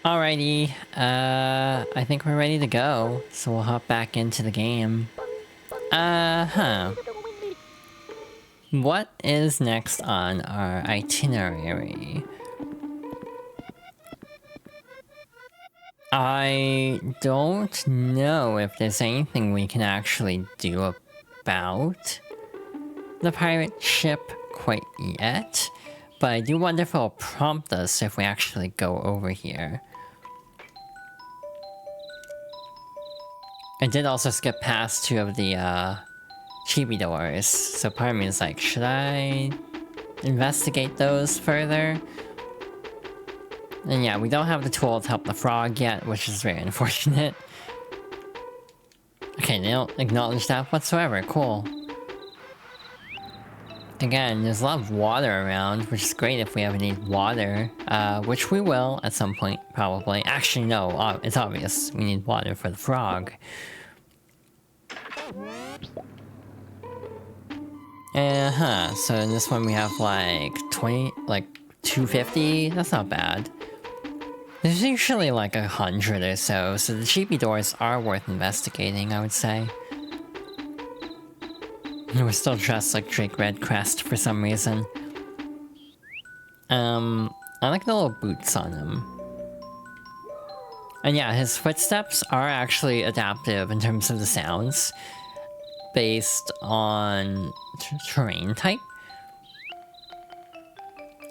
Alrighty, I think we're ready to go, so we'll hop back into the game. What is next on our itinerary? I don't know if there's anything we can actually do about the pirate ship quite yet, but I do wonder if it'll prompt us if we actually go over here. I did also skip past two of the Chibi doors, so part of me is like, should I investigate those further? And yeah, we don't have the tool to help the frog yet, which is very unfortunate. Okay, they don't acknowledge that whatsoever, cool. Again, there's a lot of water around, which is great if we ever need water, which we will at some point, probably. Actually, no, it's obvious we need water for the frog. So in this one we have like 250, that's not bad. There's usually like 100 or so the Chibi doors are worth investigating, I would say. We're still dressed like Drake Redcrest for some reason. I like the little boots on him. And yeah, his footsteps are actually adaptive in terms of the sounds, based on terrain type.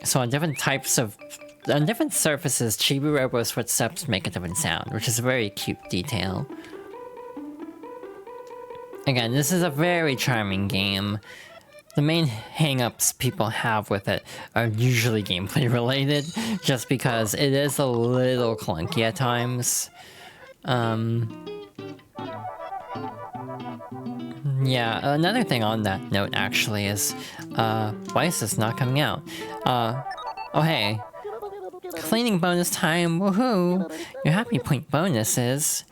So on different surfaces, Chibi-Robo's footsteps make a different sound, which is a very cute detail. Again, this is a very charming game. The main hang-ups people have with it are usually gameplay related, just because it is a little clunky at times. Yeah, another thing on that note actually is, why is this not coming out? Oh hey. Cleaning bonus time, woohoo! Your happy point bonus is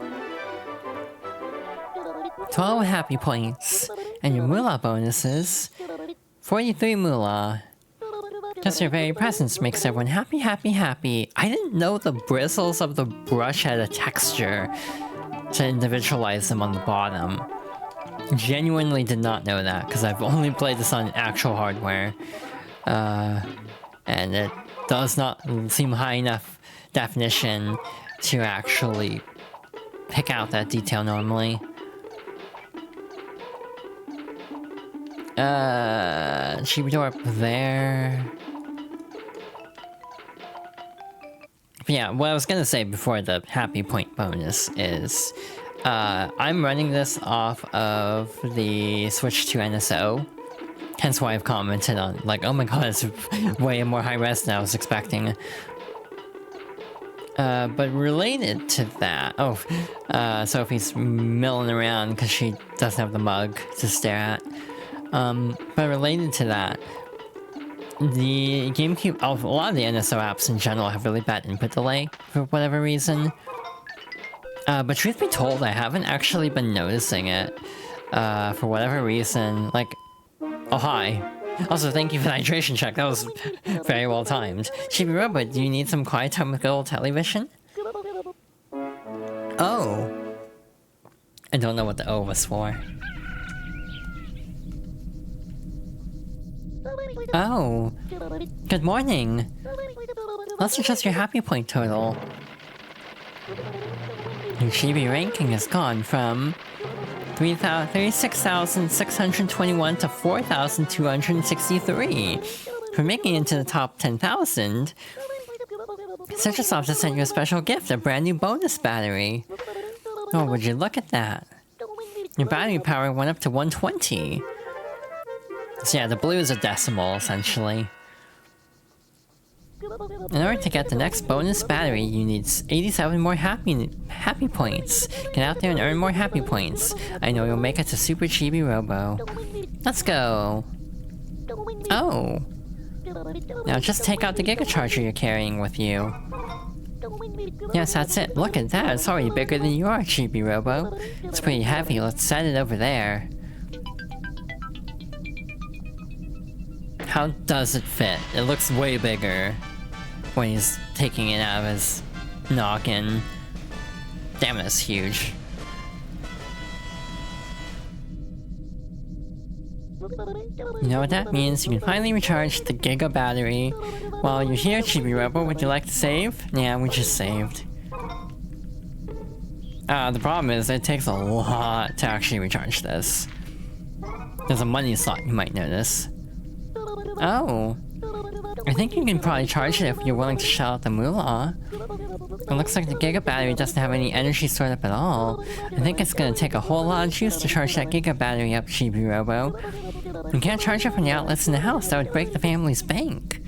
12 happy points, and your moolah bonus is 43 moolah. Just your very presence makes everyone happy, happy, happy. I didn't know the bristles of the brush had a texture to individualize them on the bottom. Genuinely did not know that, because I've only played this on actual hardware. And it does not seem high enough definition to actually pick out that detail normally. Chibi door up there. But yeah, what I was gonna say before the happy point bonus is, I'm running this off of the Switch 2 NSO. Hence why I've commented on, like, oh my god, it's way more high-res than I was expecting. But related to that... Sophie's milling around because she doesn't have the mug to stare at. But related to that, the GameCube... a lot of the NSO apps in general have really bad input delay, for whatever reason. But truth be told, I haven't actually been noticing it, for whatever reason. Like... Oh, hi. Also, thank you for the hydration check. That was very well timed. Chibi-Robo, do you need some quiet time with good old television? Oh. I don't know what the O was for. Oh. Good morning. Let's adjust your happy point total. Your Chibi ranking has gone from 36,621 to 4,263. For making it into the top 10,000, Citrosoft has sent you a special gift, a brand new bonus battery. Oh, would you look at that? Your battery power went up to 120. So yeah, the blue is a decimal, essentially. In order to get the next bonus battery, you need 87 more happy points. Get out there and earn more happy points. I know you'll make it to Super Chibi-Robo. Let's go. Oh. Now just take out the Giga Charger you're carrying with you. Yes, that's it. Look at that. It's already bigger than you are, Chibi-Robo. It's pretty heavy. Let's set it over there. How does it fit? It looks way bigger when he's taking it out of his noggin. Damn, that's huge. You know what that means? You can finally recharge the Giga battery. While you're here, Chibi-Robo, would you like to save? Yeah, we just saved. The problem is it takes a lot to actually recharge this. There's a money slot, you might notice. Oh. I think you can probably charge it if you're willing to shell out the moolah. It looks like the Giga battery doesn't have any energy stored up at all. I think it's gonna take a whole lot of juice to charge that Giga battery up, Chibi-Robo. You can't charge it from the outlets in the house, that would break the family's bank.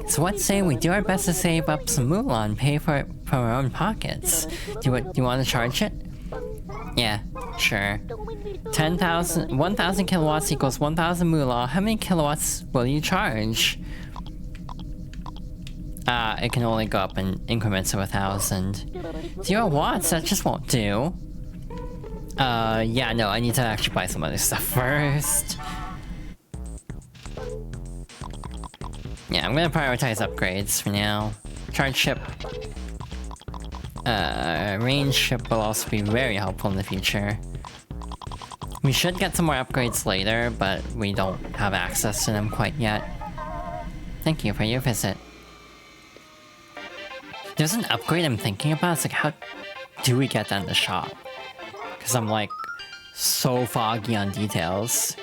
So what say we do our best to save up some moolah and pay for it from our own pockets? Do you want to charge it? Yeah, sure. 1,000 kilowatts equals 1,000 moolah. How many kilowatts will you charge? It can only go up in increments of 1,000. 0 watts? That just won't do. Yeah, no, I need to actually buy some other stuff first. Yeah, I'm gonna prioritize upgrades for now. Charge ship. Range ship will also be very helpful in the future. We should get some more upgrades later, but we don't have access to them quite yet. Thank you for your visit. There's an upgrade I'm thinking about. It's like, how do we get that in the shop? Because I'm like, so foggy on details.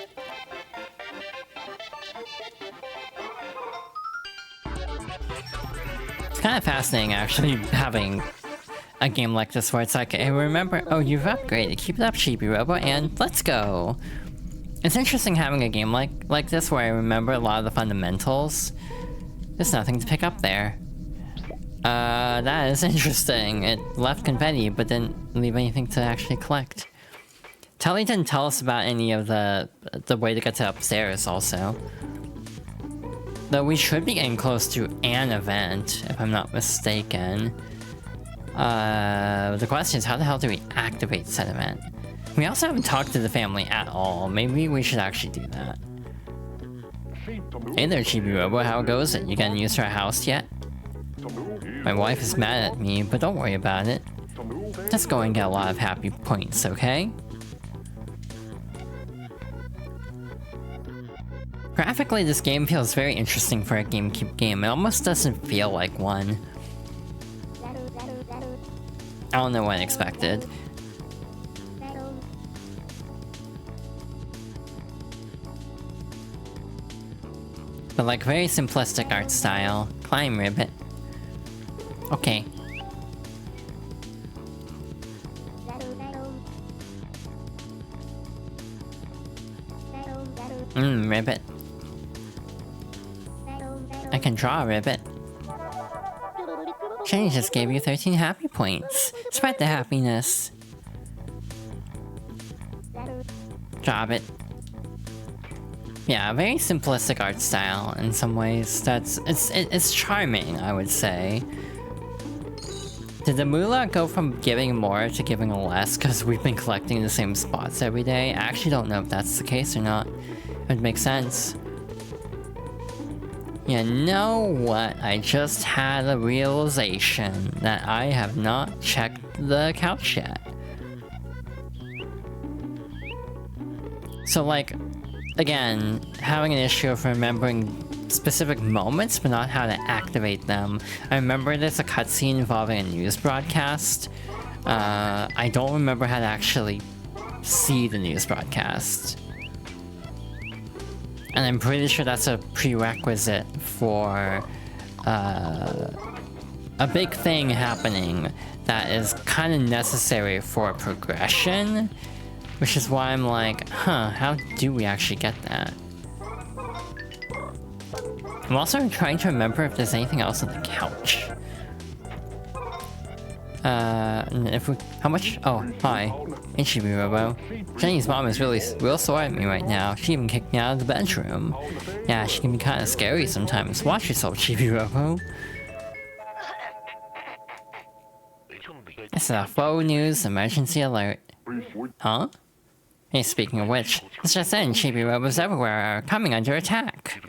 It's kind of fascinating actually having a game like this where it's like, hey, remember, oh, you've upgraded, keep it up, Chibi-Robo, and let's go. It's interesting having a game like this where I remember a lot of the fundamentals. There's nothing to pick up there. That is interesting. It left confetti, but didn't leave anything to actually collect. Telly didn't tell us about any of the way to get to upstairs also. Though we should be getting close to an event, if I'm not mistaken. The question is, how the hell do we activate said event? We also haven't talked to the family at all. Maybe we should actually do that. Hey there, Chibi-Robo, how goes it? You getting used to our house yet? My wife is mad at me, but don't worry about it. Let's go and get a lot of happy points, okay? Graphically, this game feels very interesting for a GameCube game. It almost doesn't feel like one. I don't know what I expected. But like, very simplistic art style. Climb, Ribbit. Okay. Ribbit. I can draw, Ribbit. Shiny just gave you 13 happy points. Spread the happiness. Job it. Yeah, very simplistic art style in some ways. It's charming, I would say. Did the moolah go from giving more to giving less because we've been collecting the same spots every day? I actually don't know if that's the case or not. It would make sense. You know what? I just had a realization that I have not checked the couch yet. So like, again, having an issue of remembering specific moments but not how to activate them. I remember there's a cutscene involving a news broadcast. I don't remember how to actually see the news broadcast. And I'm pretty sure that's a prerequisite for a big thing happening that is kind of necessary for progression. Which is why I'm like, huh, how do we actually get that? I'm also trying to remember if there's anything else on the couch. And if we... How much? Oh, hi. Hey, Chibi-Robo. Jenny's mom is really real sore at me right now. She even kicked me out of the bedroom. Yeah, she can be kind of scary sometimes. Watch yourself, Chibi-Robo. It's a faux news emergency alert. Huh? Hey, speaking of which, this just in, Chibi-Robos everywhere are coming under attack.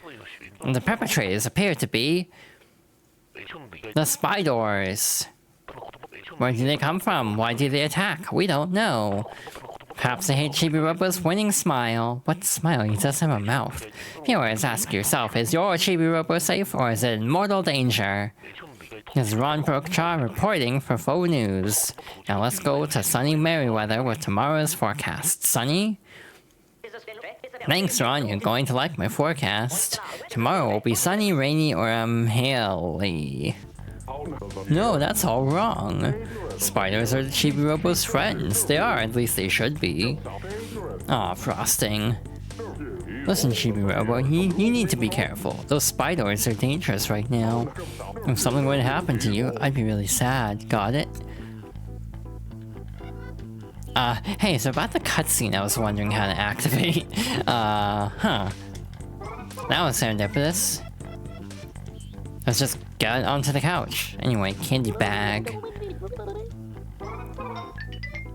And the perpetrators appear to be... The spiders. Where do they come from? Why do they attack? We don't know. Perhaps they hate Chibi-Robo's winning smile. What smile? He does have a mouth. Viewers, ask yourself, is your Chibi-Robo safe or is it in mortal danger? This is Ron Brookjaw reporting for Faux News. Now let's go to sunny Merryweather with tomorrow's forecast. Sunny? Thanks, Ron. You're going to like my forecast. Tomorrow will be sunny, rainy, or haily. No, that's all wrong. Spiders are the Chibi-Robo's friends. They are, at least they should be. Aw, frosting. Listen, Chibi-Robo, you need to be careful. Those spiders are dangerous right now. If something would happen to you, I'd be really sad. Got it? Hey, so about the cutscene I was wondering how to activate. That was serendipitous. Let's just get onto the couch. Anyway, candy bag.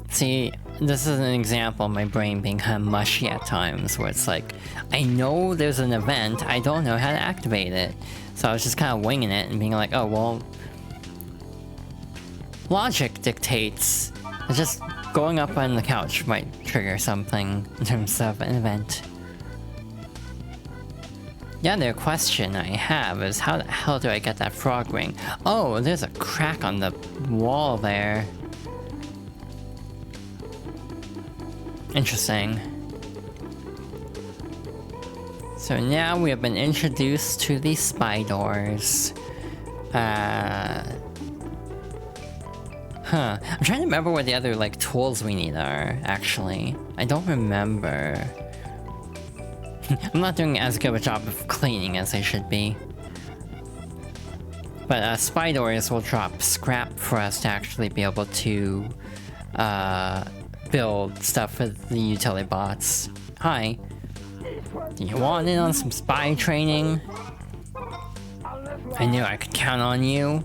See, this is an example of my brain being kind of mushy at times, where it's like, I know there's an event, I don't know how to activate it. So I was just kind of winging it and being like, oh, well... logic dictates. Just going up on the couch might trigger something in terms of an event. The other question I have is, how the hell do I get that frog ring? Oh, there's a crack on the wall there. Interesting. So now we have been introduced to the spiders. I'm trying to remember what the other, like, tools we need are, actually. I don't remember. I'm not doing as good a job of cleaning as I should be. But, spiders will drop scrap for us to actually be able to, build stuff for the utility bots. Hi. Do you want in on some spy training? I knew I could count on you.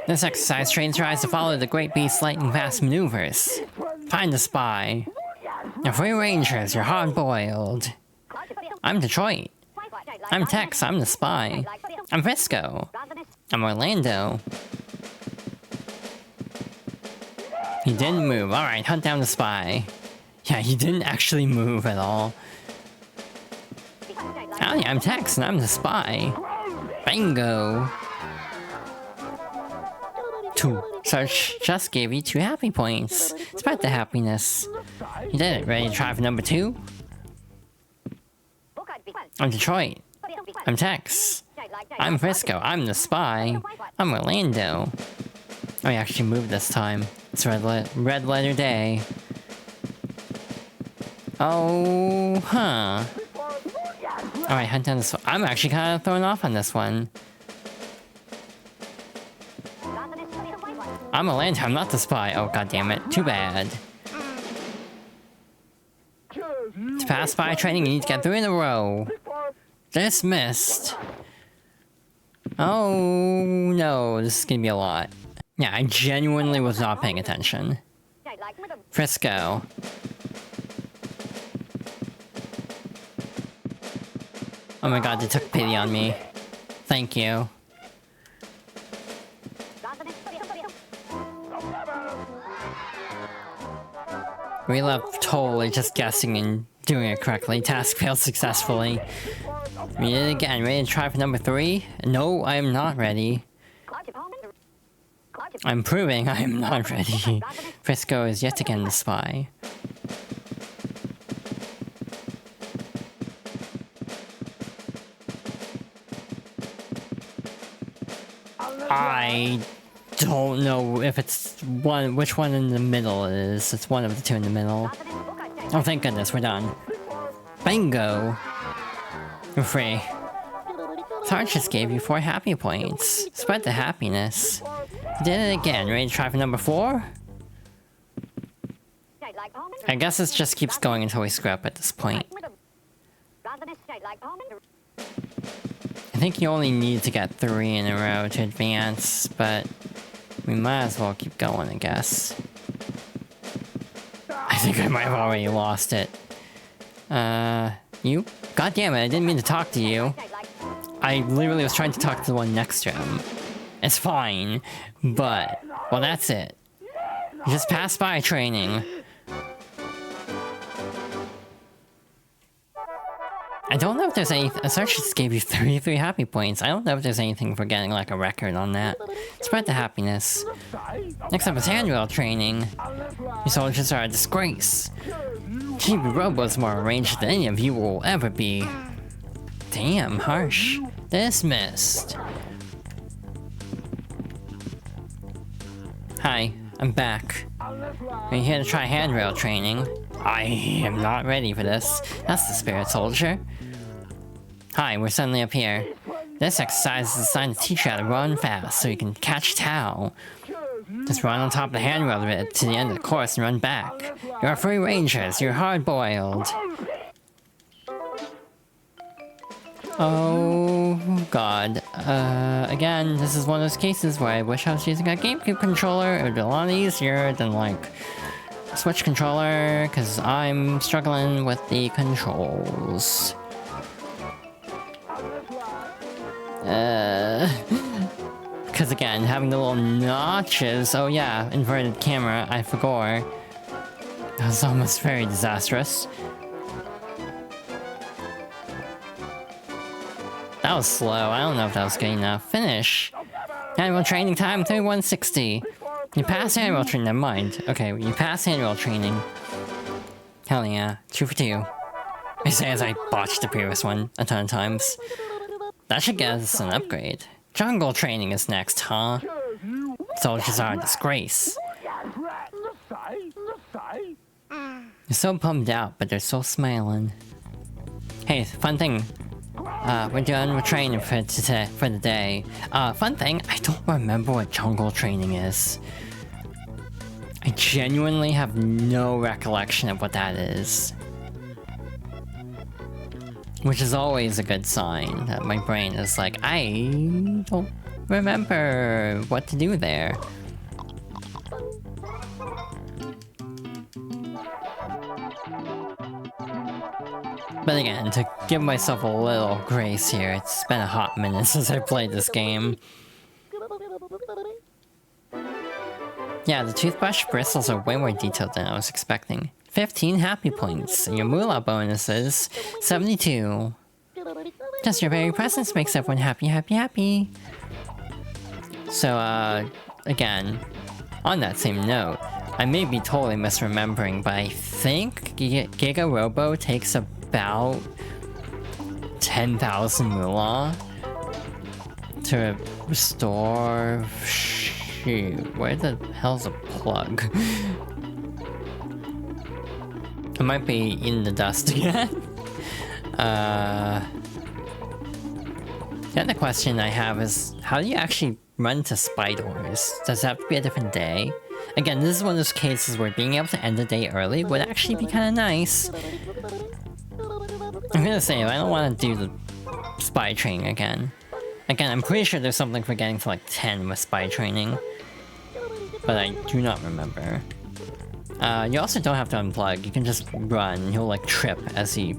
This exercise trains your eyes to follow the Great Beast's lightning-fast maneuvers. Find the spy. You're free rangers, you're hard-boiled. I'm Detroit. I'm Tex, I'm the spy. I'm Frisco. I'm Orlando. He didn't move. Alright, hunt down the spy. Yeah, he didn't actually move at all. Howdy, I'm Tex and I'm the spy. Bingo! 2. Search just gave you 2 happy points. Spread the happiness. You did it. Ready to try for number 2? I'm Detroit. I'm Tex. I'm Frisco. I'm the spy. I'm Orlando. Oh, he actually moved this time. It's red letter day. Oh, huh. Alright, hunt down this one. I'm actually kind of thrown off on this one. I'm Orlando, I'm not the spy. Oh, god damn it. Too bad. To pass spy training, you need to get 3 in a row. Dismissed. Oh, no. This is gonna be a lot. Yeah, I genuinely was not paying attention. Frisco. Oh my god, they took pity on me. Thank you. We left totally just guessing and doing it correctly. Task failed successfully. Read it again. Ready to try for number 3? No, I am not ready. I'm proving I am not ready. Frisco is yet again the spy. I don't know if it's which one in the middle it is. It's one of the 2 in the middle. Oh, thank goodness, we're done. Bingo! We're free. Sarge just gave you 4 happy points. Spread the happiness. You did it again. Ready to try for number 4? I guess it just keeps going until we screw up at this point. I think you only need to get 3 in a row to advance, but we might as well keep going, I guess. I think I might have already lost it. You? God damn it, I didn't mean to talk to you. I literally was trying to talk to the one next to him. It's fine, but... Well, that's it. You just passed by training. I don't know if there's any... A search just gave you 33 happy points. I don't know if there's anything for getting, like, a record on that. Spread the happiness. Next up is handwheel training. You soldiers are a disgrace. Chibi-Robo is more arranged than any of you will ever be. Damn, harsh. Dismissed. Hi, I'm back. Are you here to try handrail training? I am not ready for this. That's the spirit, soldier. Hi, we're suddenly up here. This exercise is designed to teach you how to run fast so you can catch Tao. Just run on top of the handrail bit to the end of the course and run back. You're free rangers, you're hard-boiled. Oh god. Again, this is one of those cases where I wish I was using a GameCube controller. It would be a lot easier than, like, a Switch controller, because I'm struggling with the controls. Because again, having the little notches... Oh yeah, inverted camera, I forgot. That was almost very disastrous. That was slow. I don't know if that was good enough. Finish! Annual training time, 3160. You pass annual training, never mind. Okay, you pass annual training. Hell yeah, 2 for 2. I say as I botched the previous one a ton of times. That should get us an upgrade. Jungle training is next, huh? Soldiers are a disgrace. They're so bummed out, but they're so smiling. Hey, fun thing. We're done with training for the day. Fun thing, I don't remember what jungle training is. I genuinely have no recollection of what that is. Which is always a good sign that my brain is like, I don't remember what to do there. But again, to give myself a little grace here, it's been a hot minute since I played this game. Yeah, the toothbrush bristles are way more detailed than I was expecting. 15 happy points, and your moolah bonus is 72. Just your very presence makes everyone happy, happy, happy. So, again, on that same note, I may be totally misremembering, but I think Giga-Robo takes about 10,000 moolah to restore... Shoot, where the hell's a plug? I might be in the dust again. The other question I have is, how do you actually run to spy doors? Does it have to be a different day? Again, this is one of those cases where being able to end the day early would actually be kind of nice. I'm gonna say, I don't want to do the spy training again. Again, I'm pretty sure there's something for getting to like 10 with spy training. But I do not remember. You also don't have to unplug, you can just run, he'll like trip as he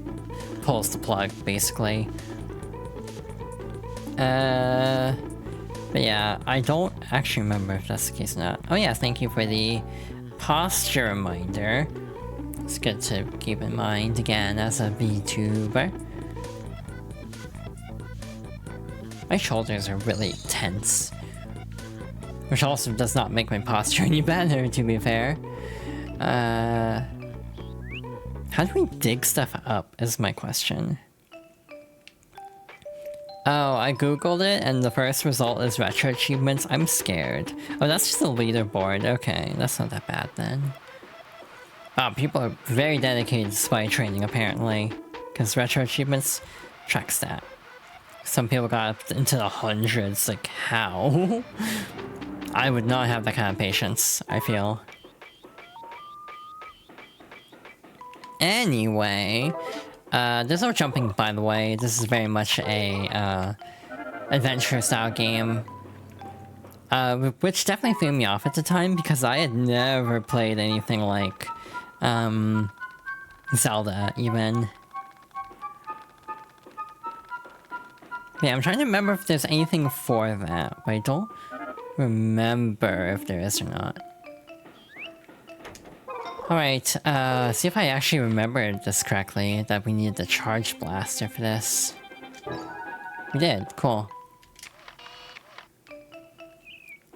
pulls the plug, basically. But yeah, I don't actually remember if that's the case or not. Oh yeah, thank you for the posture reminder. It's good to keep in mind again as a VTuber. My shoulders are really tense. Which also does not make my posture any better, to be fair. How do we dig stuff up, is my question. Oh, I googled it, and the first result is retro achievements. I'm scared. Oh, that's just a leaderboard. Okay, that's not that bad then. Wow, people are very dedicated to spy training, apparently. Because retro achievements tracks that. Some people got up into the hundreds, like, how? I would not have that kind of patience, I feel. Anyway, there's no jumping, by the way. This is very much a, adventure-style game. Which definitely threw me off at the time, because I had never played anything like, Zelda, even. Yeah, I'm trying to remember if there's anything for that, but I don't remember if there is or not. Alright, see if I actually remembered this correctly, that we needed the charge blaster for this. We did, cool.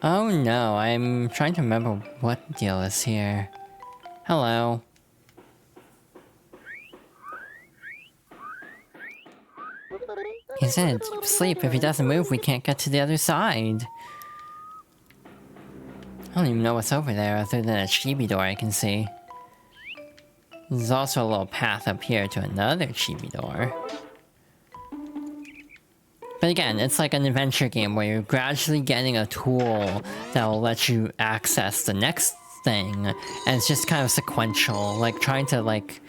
Oh no, I'm trying to remember what the deal is here. Hello. He said, sleep, if he doesn't move, we can't get to the other side. I don't even know what's over there other than a chibi door I can see. There's also a little path up here to another chibi door. But again, it's like an adventure game where you're gradually getting a tool that will let you access the next thing. And it's just kind of sequential, like trying to like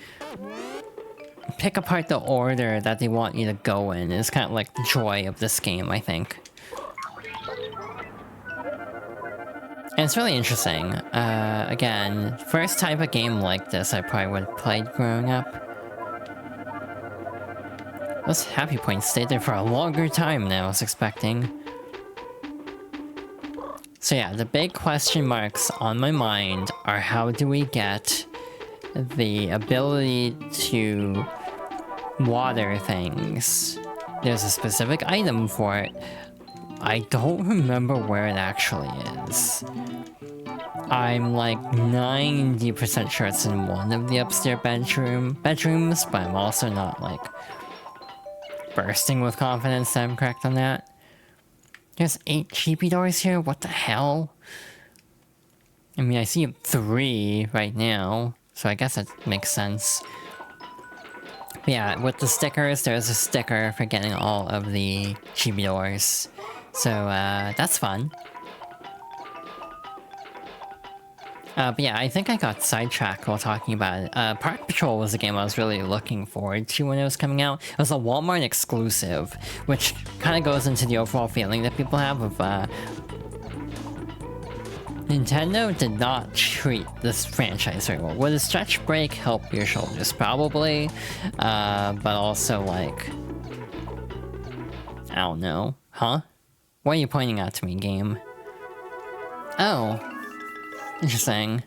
pick apart the order that they want you to go in. It's kind of like the joy of this game, I think. And it's really interesting. Again, first type of game like this I probably would have played growing up. Those happy points stayed there for a longer time than I was expecting. So yeah, the big question marks on my mind are how do we get the ability to water things? There's a specific item for it. I don't remember where it actually is. I'm like 90% sure it's in one of the upstairs bedrooms, but I'm also not like bursting with confidence that I'm correct on that. There's 8 chibi doors here? What the hell? I mean, I see 3 right now, so I guess that makes sense. But yeah, with the stickers, there's a sticker for getting all of the chibi doors. So, that's fun. But yeah, I think I got sidetracked while talking about it. Park Patrol was a game I was really looking forward to when it was coming out. It was a Walmart exclusive, which kind of goes into the overall feeling that people have of, Nintendo did not treat this franchise very well. Would a stretch break help your shoulders? Probably. But also, like... I don't know. Huh? What are you pointing out to me, game? Oh. Interesting.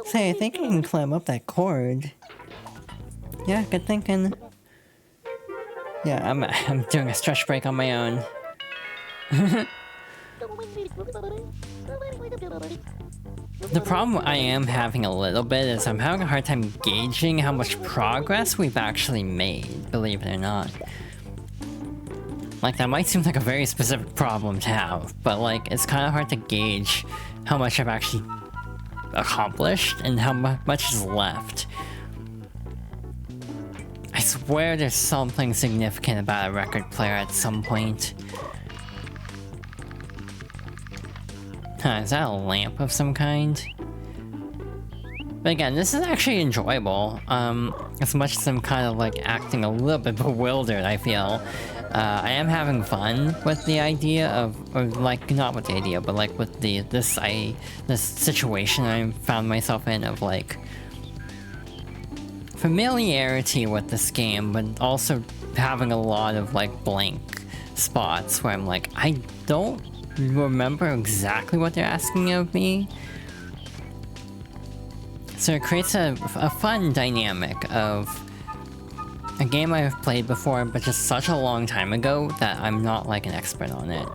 Say, I think I can climb up that cord. Yeah, good thinking. Yeah, I'm doing a stretch break on my own. The problem I am having a little bit is I'm having a hard time gauging how much progress we've actually made, believe it or not. Like, that might seem like a very specific problem to have, but like, it's kind of hard to gauge how much I've actually accomplished and how much is left. I swear there's something significant about a record player at some point. Huh, is that a lamp of some kind? But again, this is actually enjoyable. As much as I'm kind of like acting a little bit bewildered, I feel. I am having fun with the idea of, or like, not with the idea, but like with this situation I found myself in of like familiarity with this game, but also having a lot of like blank spots where I'm like, I don't remember exactly what they're asking of me. So it creates a fun dynamic of a game I've played before, but just such a long time ago that I'm not like an expert on it.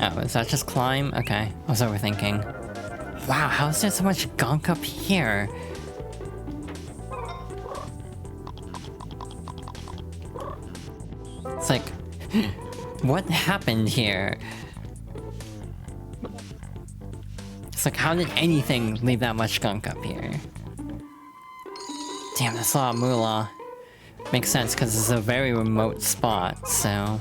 Oh, is that just climb? Okay, I was overthinking. Wow, how is there so much gunk up here? It's like, what happened here? It's like, how did anything leave that much gunk up here? Damn, that's a lot of moolah. Makes sense, because it's a very remote spot, so...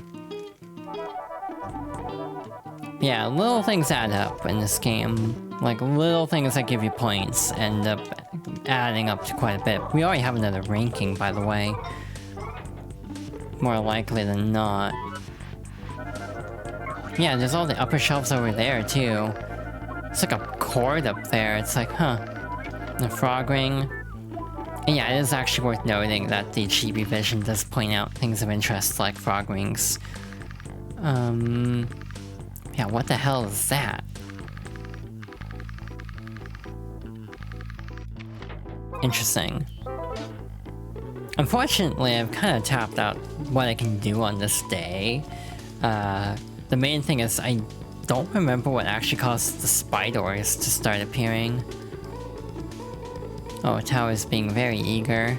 Yeah, little things add up in this game. Like, little things that give you points end up adding up to quite a bit. We already have another ranking, by the way. More likely than not. Yeah, there's all the upper shelves over there, too. It's like a cord up there. It's like, huh. The frog ring. And yeah, it is actually worth noting that the Chibi Vision does point out things of interest like frog wings. Yeah, what the hell is that? Interesting. Unfortunately, I've kind of tapped out what I can do on this day. The main thing is I don't remember what actually caused the spiders to start appearing. Oh, Tower's being very eager.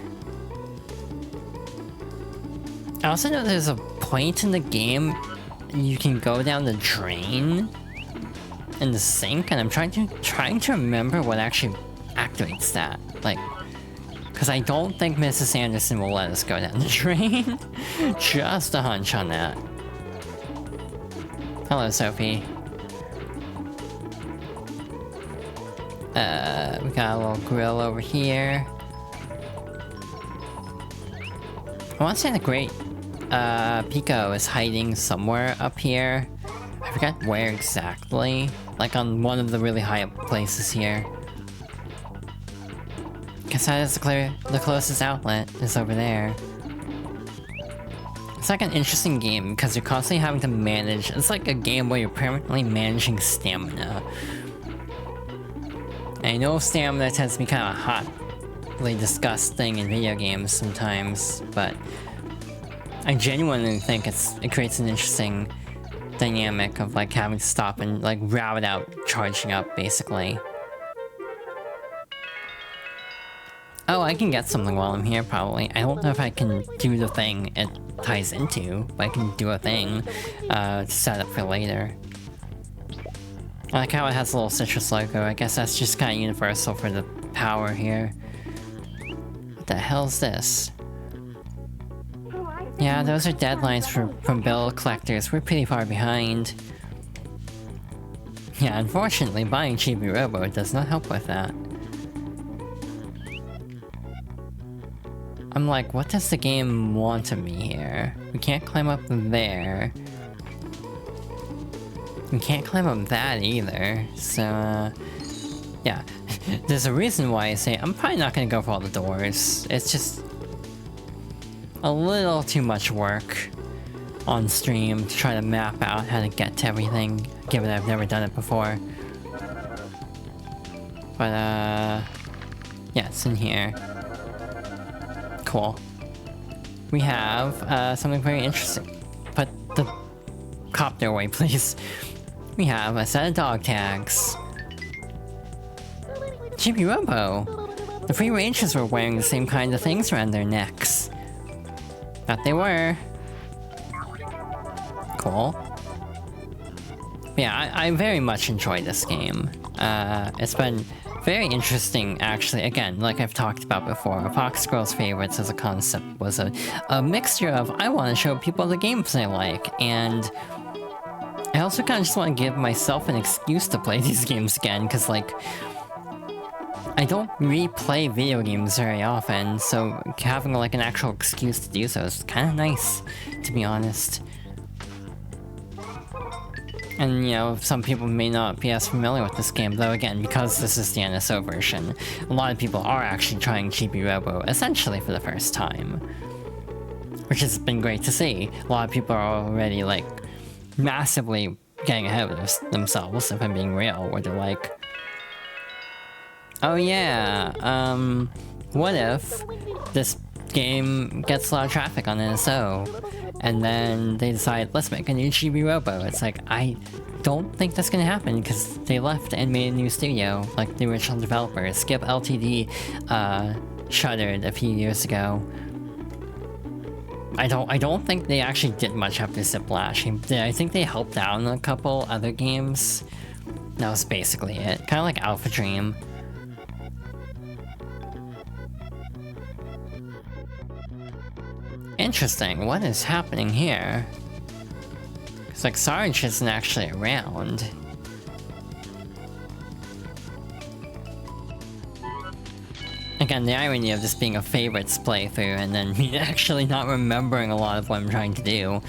I also know there's a point in the game you can go down the drain in the sink, and I'm trying to remember what actually activates that. Like, because I don't think Mrs. Anderson will let us go down the drain. Just a hunch on that. Hello, Sophie. We got a little grill over here. I want to say the Great Pico is hiding somewhere up here. I forgot where exactly. Like on one of the really high up places here. Guess that is the closest outlet is over there. It's like an interesting game because you're constantly having to manage. It's like a game where you're permanently managing stamina. I know stamina tends to be kind of a hotly discussed thing in video games sometimes, but I genuinely think it creates an interesting dynamic of like having to stop and like route it out, charging up basically. Oh, I can get something while I'm here probably. I don't know if I can do the thing it ties into, but I can do a thing to set up for later. I like how it has a little citrus logo. I guess that's just kind of universal for the power here. What the hell's this? Yeah, those are deadlines from bill collectors. We're pretty far behind. Yeah, unfortunately, buying Chibi-Robo does not help with that. I'm like, what does the game want of me here? We can't climb up there. We can't climb up that either, so, yeah. There's a reason why I say I'm probably not gonna go for all the doors. It's just a little too much work on stream to try to map out how to get to everything, given I've never done it before. But, yeah, it's in here. Cool. We have, something very interesting. Put the copter away, please. We have a set of dog tags. Chibi-Robo! The Free Rangers were wearing the same kind of things around their necks. Thought they were. Cool. Yeah, I very much enjoyed this game. It's been very interesting, actually. Again, like I've talked about before, Fox Girls Favorites as a concept was a mixture of, I want to show people the games I like, and I also kind of just want to give myself an excuse to play these games again, because, like, I don't replay video games very often, so having, like, an actual excuse to do so is kind of nice, to be honest. And, you know, some people may not be as familiar with this game, though again, because this is the NSO version, a lot of people are actually trying Chibi-Robo essentially for the first time. Which has been great to see. A lot of people are already, like, massively getting ahead of themselves, if I'm being real, where they're like, oh yeah, what if this game gets a lot of traffic on NSO, and then they decide, let's make a new Chibi-Robo. It's like, I don't think that's gonna happen, because they left and made a new studio, like the original developers. Skip Ltd, shuttered a few years ago. I don't think they actually did much after Ziplash. I think they helped out in a couple other games. That was basically it. Kind of like Alpha Dream. Interesting, what is happening here? It's like Sarge isn't actually around. Again, the irony of this being a favorites playthrough and then me actually not remembering a lot of what I'm trying to do.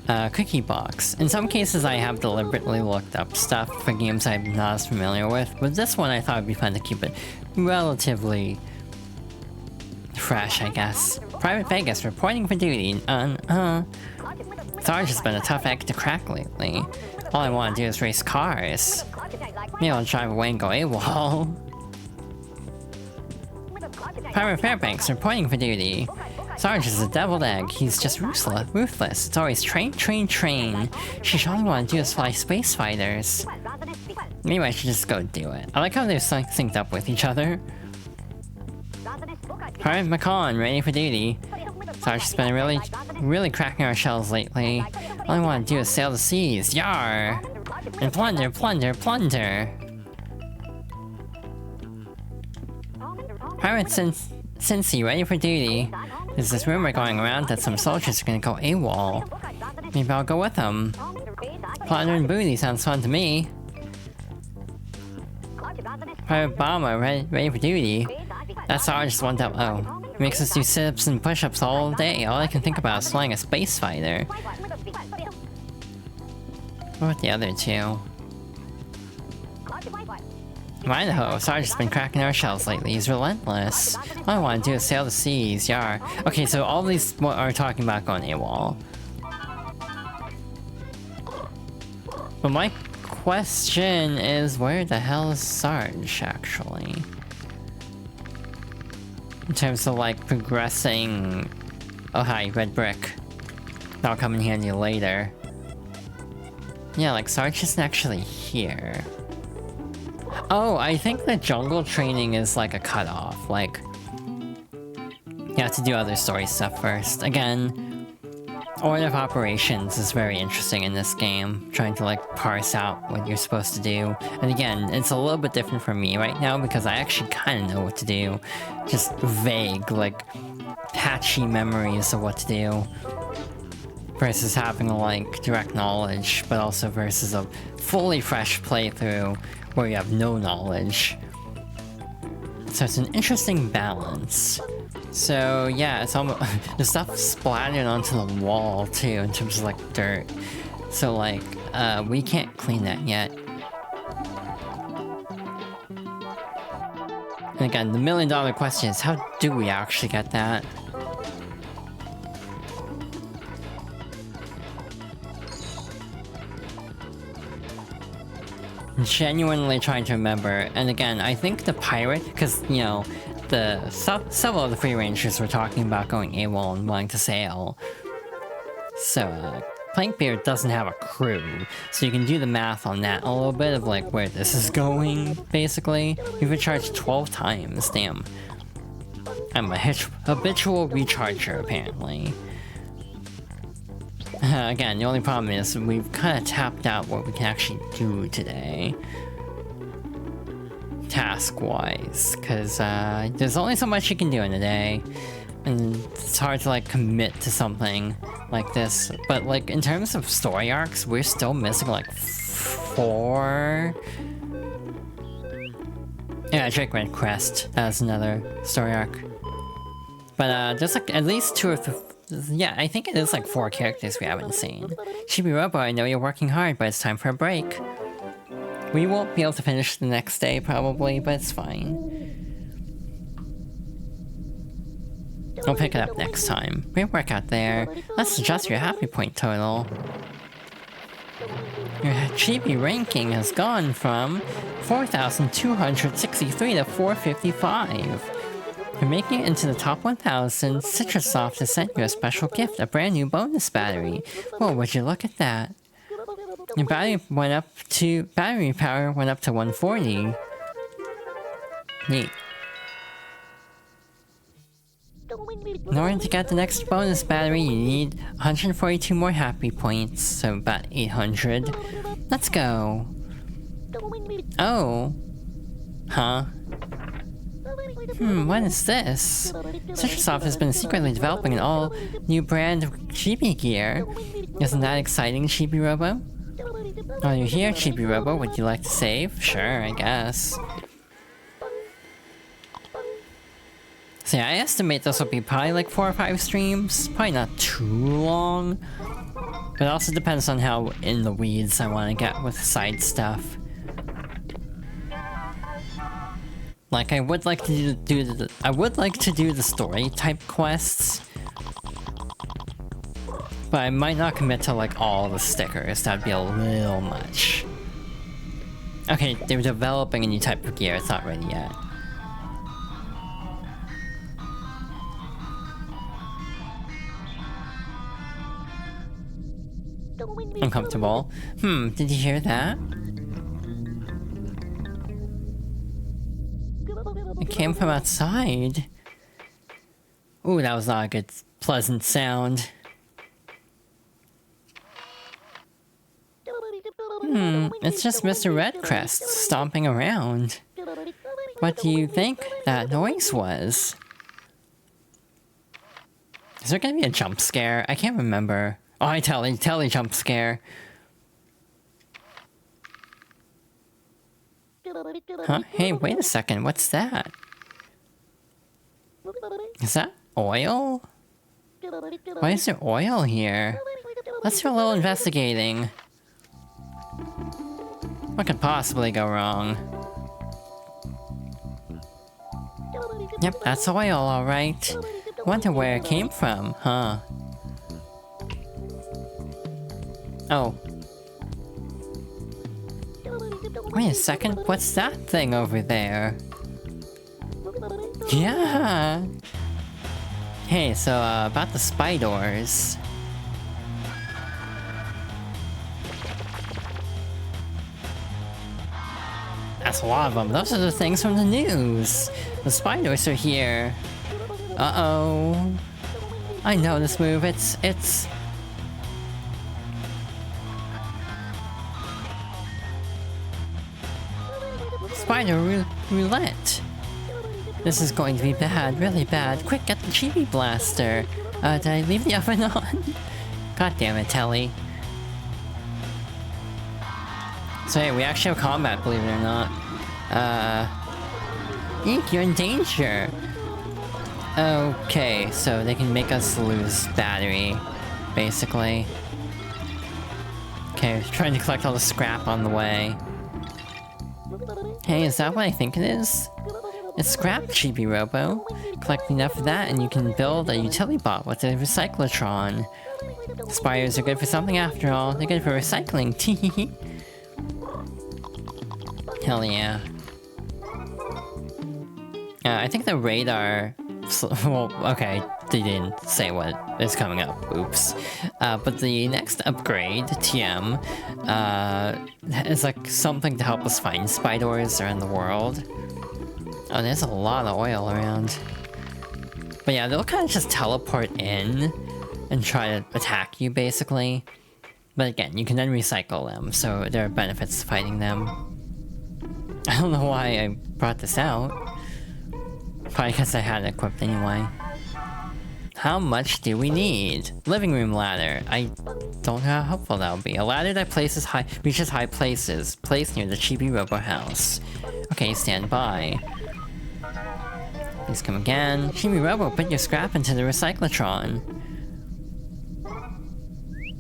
Cookie box. In some cases I have deliberately looked up stuff for games I'm not as familiar with, but this one I thought it'd be fun to keep it relatively fresh, I guess. Private Vegas reporting for duty. Sarge has been a tough egg to crack lately. All I want to do is race cars. Maybe I'll drive away and go AWOL. Private Fairbanks reporting for duty. Sarge is a deviled egg. He's just ruthless. It's always train, train, train. She only want to do is fly space fighters. Maybe I should just go do it. I like how they're synced up with each other. Private McCon, ready for duty. Sarge has been really cracking our shells lately. All I want to do is sail the seas. Yar! And plunder, plunder, plunder! Pirate Cincy, ready for duty. There's this rumor going around that some soldiers are gonna go AWOL. Maybe I'll go with them. Plunder and booty sounds fun to me. Pirate Bomber, ready for duty. That's Sarge's 1.0. It makes us do sit-ups and push-ups all day. All I can think about is flying a space fighter. What about the other two? Idaho, Sarge has been cracking our shells lately. He's relentless. All I want to do is sail the seas, yar. Okay, so all these are talking about going AWOL. But my question is, where the hell is Sarge, actually? In terms of, like, progressing... Oh, hi, red brick. That'll come in handy later. Yeah, like, Sarge isn't actually here. Oh, I think the jungle training is like a cutoff. Like, you have to do other story stuff first. Again, order of operations is very interesting in this game. Trying to like parse out what you're supposed to do. And again, it's a little bit different for me right now because I actually kind of know what to do. Just vague, like, patchy memories of what to do. Versus having like direct knowledge, but also versus a fully fresh playthrough where you have no knowledge. So it's an interesting balance. So yeah, it's almost the stuff splattered onto the wall too in terms of like dirt. So like we can't clean that yet. And again, the $1,000,000 question is, how do we actually get that? Genuinely trying to remember, and again, I think the pirate, because, you know, several of the free rangers were talking about going AWOL and wanting to sail. So, Plankbeard doesn't have a crew, so you can do the math on that a little bit of, like, where this is going, basically. You've been charged 12 times, damn. I'm a habitual recharger, apparently. Again, the only problem is we've kind of tapped out what we can actually do today. Task-wise, because there's only so much you can do in a day. And it's hard to like commit to something like this. But like in terms of story arcs, we're still missing like 4... Yeah, Drake Red Crest, that's another story arc. But there's like at least 2 or 3... Yeah, I think it is like 4 characters we haven't seen. Chibi-Robo, I know you're working hard, but it's time for a break. We won't be able to finish the next day, probably, but it's fine. We'll pick it up next time. Great work out there. Let's adjust your happy point total. Your Chibi ranking has gone from 4,263 to 455. For making it into the top 1,000, Citrusoft has sent you a special gift, a brand new bonus battery. Whoa, would you look at that? Your battery power went up to 140. Neat. In order to get the next bonus battery, you need 142 more happy points, so about 800. Let's go. Oh. Huh? What is this? Citrusoft has been secretly developing an all-new brand of Chibi gear. Isn't that exciting, Chibi-Robo? While you're here, Chibi-Robo, would you like to save? Sure, I guess. So yeah, I estimate this will be probably like 4 or 5 streams. Probably not too long. But it also depends on how in the weeds I want to get with side stuff. Like, I would like to do the story type quests, but I might not commit to like all the stickers. That'd be a little much. Okay, they're developing a new type of gear. It's not ready yet. Uncomfortable. Did you hear that? It came from outside. Ooh, that was not a good, pleasant sound. It's just Mr. Redcrest stomping around. What do you think that noise was? Is there gonna be a jump scare? I can't remember. Oh, I tell jump scare. Huh? Hey, wait a second, what's that? Is that oil? Why is there oil here? Let's do a little investigating. What could possibly go wrong? Yep, that's oil, alright. Wonder where it came from, huh? Oh. Wait a second, what's that thing over there? Yeah! Hey, so, about the spiders. That's a lot of them. Those are the things from the news. The spiders are here. Uh-oh. I know this move. It's... Spider roulette. This is going to be bad, really bad. Quick, get the Chibi Blaster. Did I leave the oven on? God damn it, Telly. So hey, we actually have combat, believe it or not. Eek, you're in danger. Okay, so they can make us lose battery, basically. Okay, trying to collect all the scrap on the way. Hey, is that what I think it is? It's scrap, Chibi-Robo. Collect enough of that and you can build a utility bot with a recyclotron. Spiders are good for something after all. They're good for recycling. Teehee. Hell yeah. I think the radar... Well, okay, they didn't say what is coming up. Oops. But the next upgrade, TM, is like something to help us find spiders around the world. Oh, there's a lot of oil around. But yeah, they'll kind of just teleport in and try to attack you, basically. But again, you can then recycle them, so there are benefits to fighting them. I don't know why I brought this out. Probably because I had it equipped anyway. How much do we need? Living room ladder. I don't know how helpful that will be. A ladder that reaches high places. Placed near the Chibi-Robo house. Okay, stand by. Please come again. Chibi-Robo, put your scrap into the recyclotron.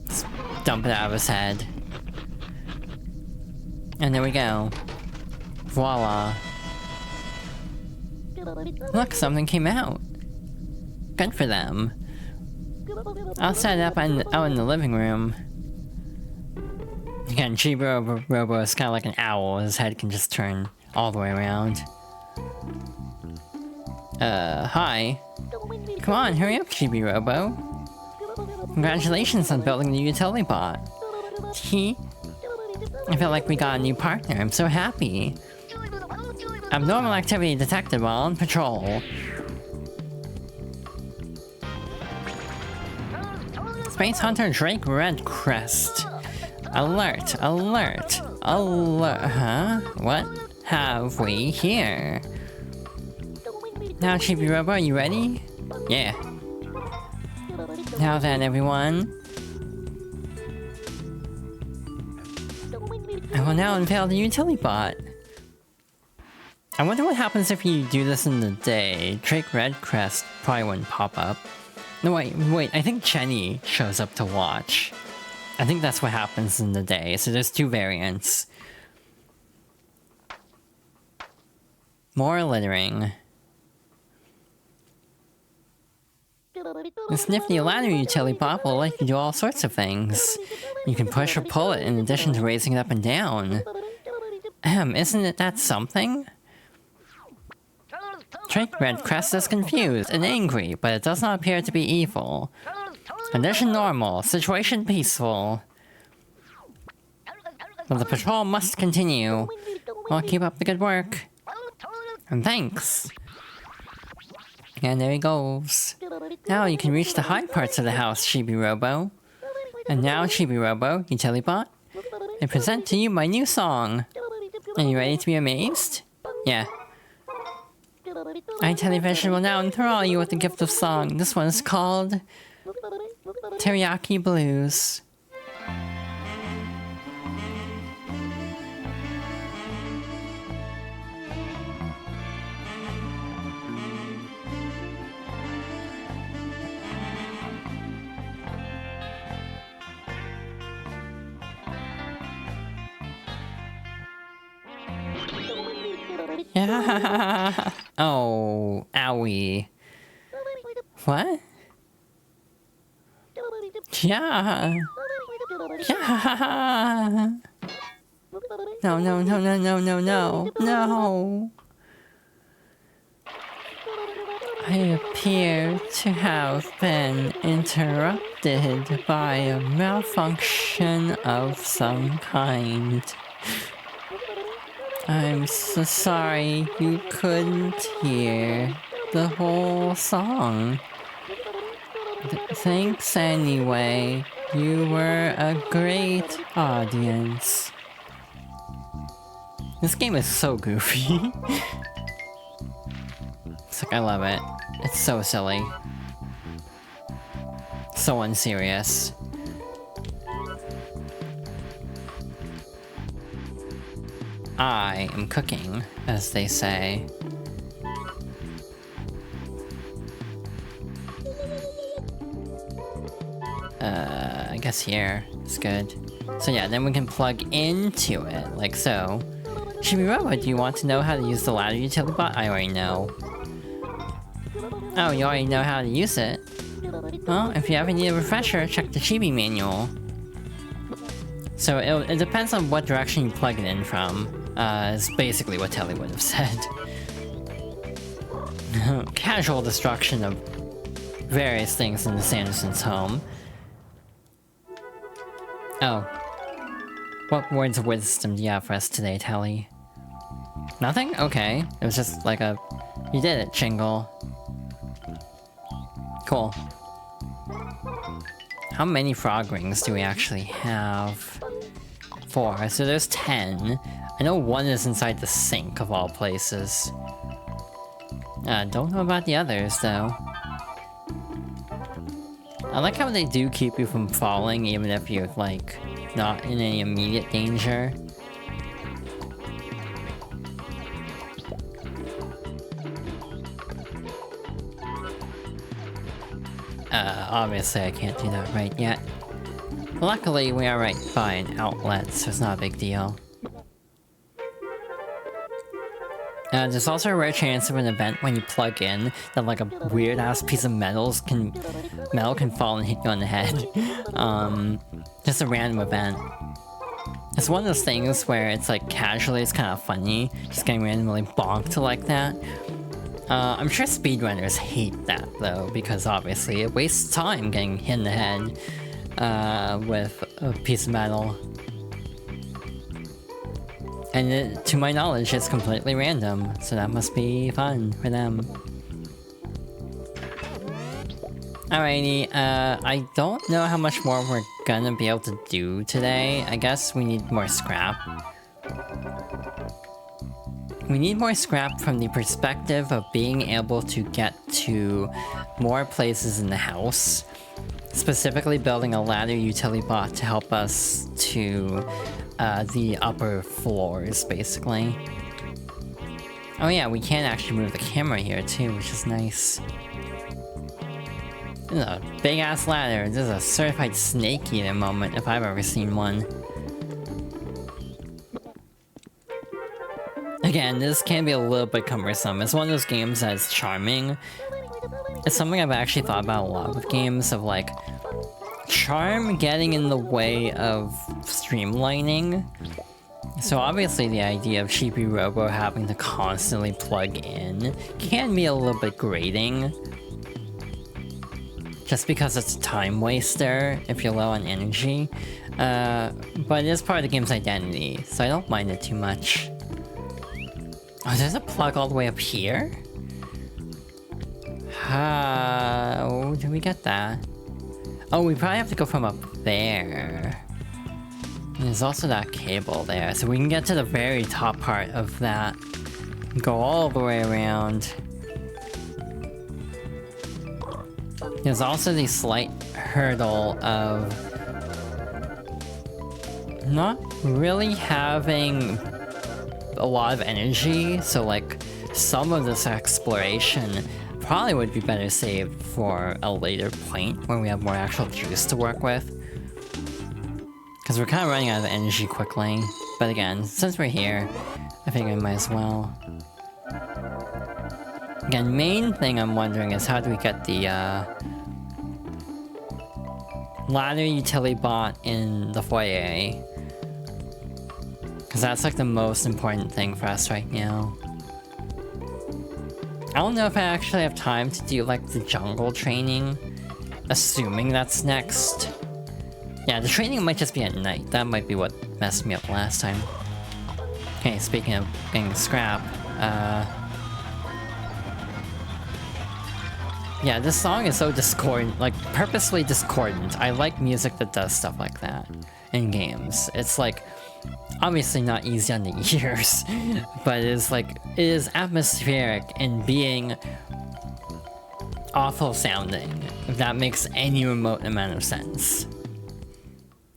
Let's dump it out of his head. And there we go. Voila. Look, something came out. Good for them. I'll set it up out in the living room. Again, Chibi-Robo is kind of like an owl. His head can just turn all the way around. Hi. Come on, hurry up, Chibi-Robo. Congratulations on building the utility bot. I feel like we got a new partner. I'm so happy. Abnormal activity detected while on patrol. Space Hunter Drake Redcrest. Alert, alert, alert. Huh? What have we here? Now, Chibi-Robo, are you ready? Yeah. Now then, everyone. I will now unveil the utility bot. I wonder what happens if you do this in the day. Drake Redcrest probably wouldn't pop up. No, wait, I think Jenny shows up to watch. I think that's what happens in the day, so there's two variants. More littering. This nifty ladder utility bot will let you do all sorts of things. You can push or pull it in addition to raising it up and down. Isn't it that something? Trick Red Crest is confused and angry, but it does not appear to be evil. Condition normal, situation peaceful. But the patrol must continue. Well, keep up the good work. And thanks. And there he goes. Now you can reach the high parts of the house, Chibi-Robo. And now, Chibi-Robo, Utilibot, I present to you my new song. Are you ready to be amazed? Yeah. iTelevision will now enthrall you with the gift of song. This one is called Teriyaki Blues. Yeah. Oh, owie. What? Yeah. Yeah. No, no, no, no, no, no, no. No. I appear to have been interrupted by a malfunction of some kind. I'm so sorry you couldn't hear the whole song. Thanks anyway. You were a great audience. This game is so goofy. It's like, I love it. It's so silly. So unserious. I am cooking, as they say. I guess here is good. So yeah, then we can plug into it, like so. Chibi-Robo, do you want to know how to use the ladder utility bot? I already know. Oh, you already know how to use it? Well, if you ever need a refresher, check the Chibi manual. So it depends on what direction you plug it in from, is basically what Telly would have said. Casual destruction of various things in the Sanderson's home. Oh. What words of wisdom do you have for us today, Telly? Nothing? Okay. It was just like a... You did it, Chingle. Cool. How many frog rings do we actually have? 4. So there's 10. I know 1 is inside the sink, of all places. Don't know about the others, though. I like how they do keep you from falling, even if you're, like, not in any immediate danger. Obviously I can't do that right yet. Luckily, we are right by an outlet, so it's not a big deal. There's also a rare chance of an event when you plug in that like a weird-ass piece of metal can fall and hit you on the head. Just a random event. It's one of those things where it's like casually, it's kind of funny, just getting randomly bonked like that. I'm sure speedrunners hate that though, because obviously it wastes time getting hit in the head with a piece of metal. And to my knowledge, it's completely random, so that must be fun for them. Alrighty, I don't know how much more we're gonna be able to do today. I guess we need more scrap. We need more scrap from the perspective of being able to get to more places in the house. Specifically building a ladder utility bot to help us to the upper floors, basically. Oh yeah, we can actually move the camera here too, which is nice. This is a big-ass ladder. This is a certified snake eater moment if I've ever seen one. Again, this can be a little bit cumbersome. It's one of those games that's charming. It's something I've actually thought about a lot with games, of like, charm getting in the way of streamlining. So obviously the idea of Chibi-Robo having to constantly plug in can be a little bit grating. Just because it's a time waster if you're low on energy. But it is part of the game's identity, so I don't mind it too much. Oh, there's a plug all the way up here? How do we get that? Oh, we probably have to go from up there. And there's also that cable there, so we can get to the very top part of that. Go all the way around. There's also the slight hurdle of not really having a lot of energy, so like some of this exploration probably would be better saved for a later point when we have more actual juice to work with. Because we're kind of running out of energy quickly. But again, since we're here, I think I might as well. Again, main thing I'm wondering is how do we get the ladder utility bot in the foyer? Because that's like the most important thing for us right now. I don't know if I actually have time to do like the jungle training, assuming that's next. Yeah, the training might just be at night. That might be what messed me up last time. Okay, speaking of getting scrap, yeah, this song is so discordant, like purposely discordant. I like music that does stuff like that in games. It's like, obviously not easy on the ears, but it is like, it is atmospheric in being awful sounding, if that makes any remote amount of sense.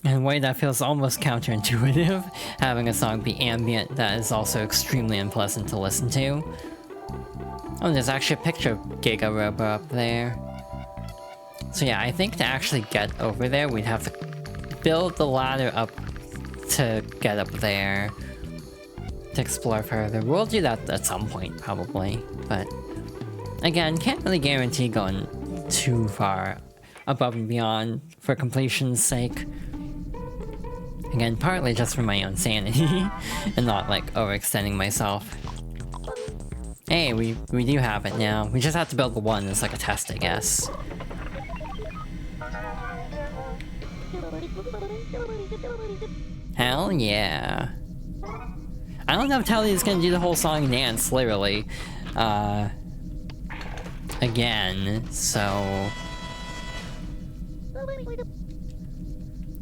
In a way that feels almost counterintuitive, having a song be ambient that is also extremely unpleasant to listen to. Oh, there's actually a picture of Giga-Robo up there. So yeah, I think to actually get over there, we'd have to build the ladder up to get up there to explore further. We'll do that at some point, probably. But again, can't really guarantee going too far above and beyond for completion's sake. Again, partly just for my own sanity and not like overextending myself. Hey, we do have it now. We just have to build the one as like a test, I guess. Hell yeah. I don't know if Telly is gonna do the whole song and dance, literally. Again, so...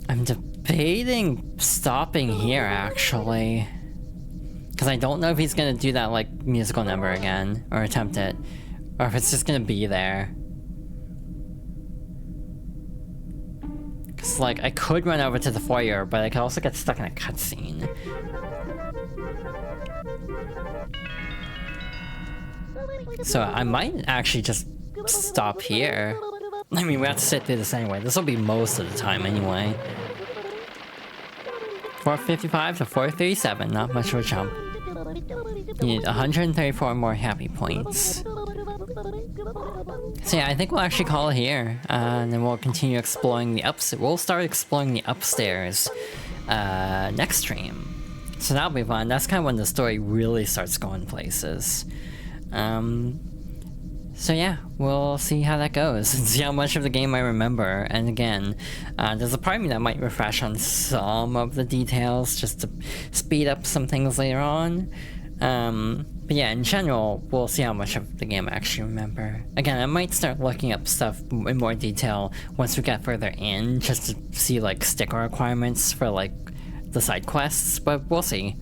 I'm debating stopping here, actually. Because I don't know if he's gonna do that, like, musical number again, or attempt it. Or if it's just gonna be there. Because, like, I could run over to the foyer, but I could also get stuck in a cutscene. So I might actually just stop here. I mean, we have to sit through this anyway. This will be most of the time anyway. 455 to 437, not much of a jump. You need 134 more happy points. So yeah, I think we'll actually call it here, and then we'll continue exploring the upstairs. We'll start exploring the upstairs next stream. So that'll be fun. That's kind of when the story really starts going places. So yeah, we'll see how that goes and see how much of the game I remember. And again, there's a part of me that might refresh on some of the details just to speed up some things later on. But yeah, in general, we'll see how much of the game I actually remember. Again, I might start looking up stuff in more detail once we get further in, just to see like sticker requirements for like the side quests, but we'll see.